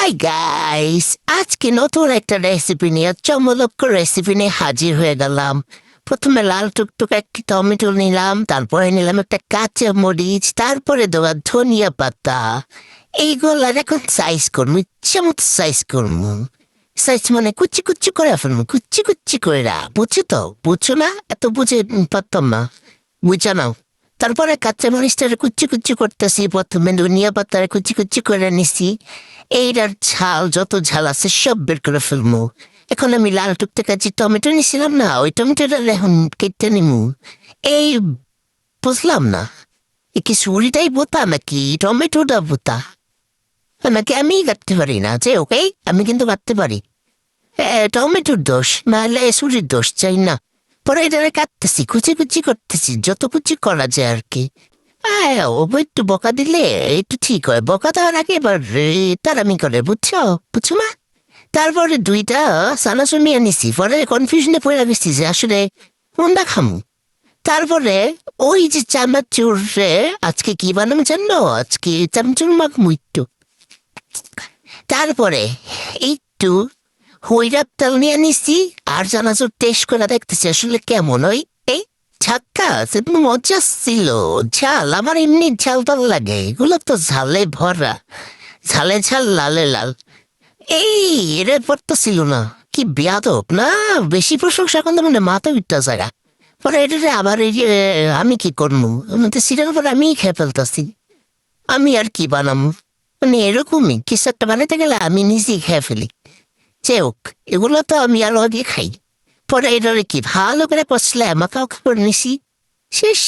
Hi guys, আজকে নতুন একটা রেসিপি নিয়ে চমৎকার রেসিপি নিয়ে হাজির হয়ে গেলাম। প্রথমে লাল টুকটুক একটি টমেটো নিলাম, তারপরে নিলাম একটা কাঁচা মরিচ, তারপরে দেওয়া ধনিয়া পাতা। এইগুলার এখন সাইজ করবো, ইচ্ছা মতো সাইজ করবো। সাইজ মানে কুচি কুচি করে ফেলবো, কুচি কুচি করে বুঝছো তো? বুঝছো না? এত বুঝে পারতাম না, বুঝা নাও। তারপরে কাঁচা মরিচটারে কুচি কুচি করতেছি, প্রথমে ধনিয়া পাতারে কুচি কুচি করে নিছি। এইটার ঝাল, যত ঝাল আছে সব বের করে ফেলবো। এখন আমি লাল টুকটাকা যে টমেটো নিছিলাম না, ওই টমেটোটা এখন কেটে নিমু। এই বুঝলাম না, এ কি ছুরিটাই বোতা নাকি টমেটোটা বোতা? নাকি আমি কাটতে পারি না? যে ওকে, আমি কিন্তু কাটতে পারি। টমেটোর দোষ নাহলে ছুরির দোষ, চাই না। পরে এটারে কাটতেছি, কুচি কুচি করতেছি, যত কুচি করা যায় আর কি। ও একটু বকা দিলে একটু ঠিক হয়, বকা দেওয়ার আগে এবার তারামি করে, বুঝছো? বুঝছো না? তারপরে দুইটা সানাসুর নিয়ে নিছি, পরে কনফিউশনে পড়ে গেছি যে আসলে কোনটা খামু। তারপরে ওই যে চানাচুর রে, আজকে কি বানাবো জানো? আজকে চানাচুর মাখমু একটু। তারপরে একটু হৈরার তেল নিয়ে নিছি, আর চানাচুর টেস্ট করে দেখতেছি আসলে কেমন ওই। এই ঝাক্কা সেদিন মজা ছিল। ঝাল আমার এমনি ঝাল ভাল লাগে, এগুলো তো ঝালে ভরা। ঝালে ঝাল, লালে লাল। এই এর পর তো ছিল না, কি বেয়াদব না? বেশি প্রশংসা করলে মানে মাথা উঠতে যায়। পরে এটা আবার এই যে আমি কি করবো, সিটার পর আমি খেয়ে ফেলতেছি। আমি আর কি বানাবো, মানে এরকমই কিছু একটা বানাতে গেলে আমি নিজেই খেয়ে ফেলি। যে হোক, এগুলো তো আমি আর আগে খাই। পরে এটারে কি ভালো করে কষলে মাখাও করে নিছি, শেষ।